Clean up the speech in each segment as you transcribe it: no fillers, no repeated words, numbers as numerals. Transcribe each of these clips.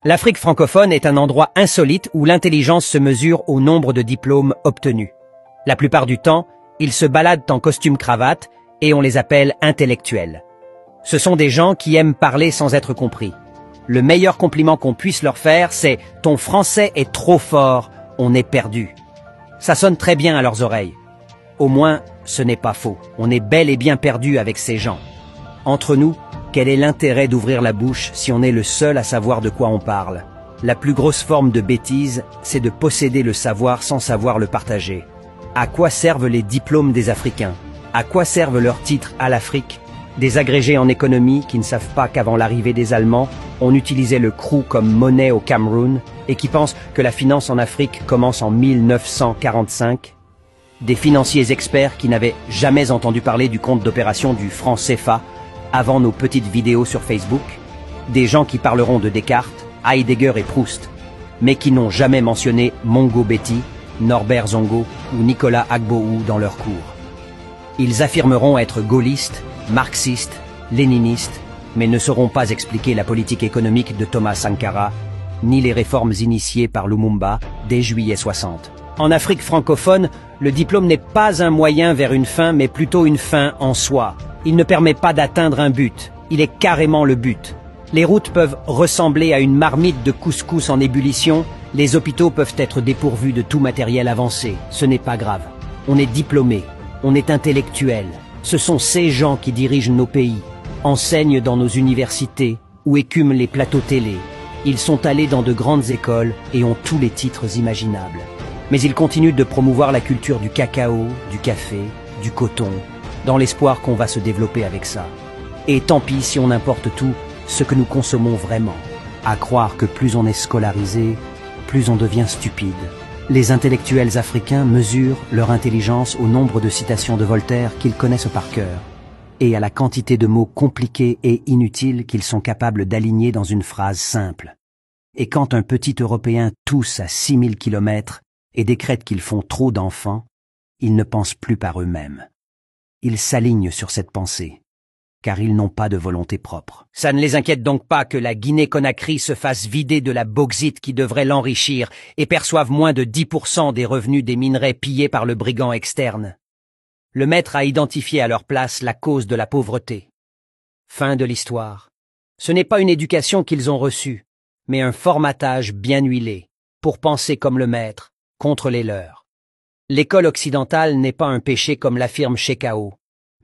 L'Afrique francophone est un endroit insolite où l'intelligence se mesure au nombre de diplômes obtenus. La plupart du temps, ils se baladent en costume-cravate et on les appelle intellectuels. Ce sont des gens qui aiment parler sans être compris. Le meilleur compliment qu'on puisse leur faire, c'est « Ton français est trop fort, on est perdu ». Ça sonne très bien à leurs oreilles. Au moins, ce n'est pas faux. On est bel et bien perdu avec ces gens. Entre nous, quel est l'intérêt d'ouvrir la bouche si on est le seul à savoir de quoi on parle? La plus grosse forme de bêtise, c'est de posséder le savoir sans savoir le partager. À quoi servent les diplômes des Africains? À quoi servent leurs titres à l'Afrique? Des agrégés en économie qui ne savent pas qu'avant l'arrivée des Allemands, on utilisait le krou comme monnaie au Cameroun et qui pensent que la finance en Afrique commence en 1945. Des financiers experts qui n'avaient jamais entendu parler du compte d'opération du franc CFA avant nos petites vidéos sur Facebook. Des gens qui parleront de Descartes, Heidegger et Proust, mais qui n'ont jamais mentionné Mongo Betty, Norbert Zongo ou Nicolas Agbohou dans leurs cours. Ils affirmeront être gaullistes, marxistes, léninistes, mais ne sauront pas expliquer la politique économique de Thomas Sankara, ni les réformes initiées par Lumumba dès juillet 60. En Afrique francophone, le diplôme n'est pas un moyen vers une fin, mais plutôt une fin en soi. Il ne permet pas d'atteindre un but, il est carrément le but. Les routes peuvent ressembler à une marmite de couscous en ébullition, les hôpitaux peuvent être dépourvus de tout matériel avancé, ce n'est pas grave. On est diplômé, on est intellectuel. Ce sont ces gens qui dirigent nos pays, enseignent dans nos universités ou écument les plateaux télé. Ils sont allés dans de grandes écoles et ont tous les titres imaginables. Mais ils continuent de promouvoir la culture du cacao, du café, du coton, dans l'espoir qu'on va se développer avec ça. Et tant pis si on importe tout ce que nous consommons vraiment. À croire que plus on est scolarisé, plus on devient stupide. Les intellectuels africains mesurent leur intelligence au nombre de citations de Voltaire qu'ils connaissent par cœur, et à la quantité de mots compliqués et inutiles qu'ils sont capables d'aligner dans une phrase simple. Et quand un petit Européen tousse à 6000 kilomètres et décrète qu'ils font trop d'enfants, ils ne pensent plus par eux-mêmes. Ils s'alignent sur cette pensée, car ils n'ont pas de volonté propre. Ça ne les inquiète donc pas que la Guinée-Conakry se fasse vider de la bauxite qui devrait l'enrichir et perçoive moins de 10% des revenus des minerais pillés par le brigand externe. Le maître a identifié à leur place la cause de la pauvreté. Fin de l'histoire. Ce n'est pas une éducation qu'ils ont reçue, mais un formatage bien huilé, pour penser comme le maître, contre les leurs. L'école occidentale n'est pas un péché comme l'affirme Shekau,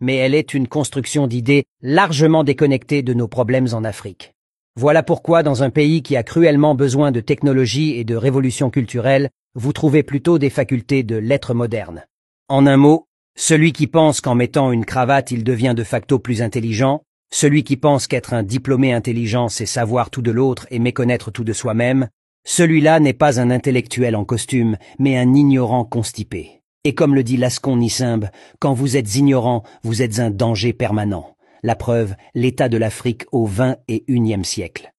mais elle est une construction d'idées largement déconnectées de nos problèmes en Afrique. Voilà pourquoi, dans un pays qui a cruellement besoin de technologie et de révolution culturelle, vous trouvez plutôt des facultés de lettres modernes. En un mot, celui qui pense qu'en mettant une cravate il devient de facto plus intelligent, celui qui pense qu'être un diplômé intelligent c'est savoir tout de l'autre et méconnaître tout de soi-même, celui-là n'est pas un intellectuel en costume, mais un ignorant constipé. Et comme le dit Lascon Nissimbe, quand vous êtes ignorant, vous êtes un danger permanent. La preuve, l'état de l'Afrique au XXIe siècle.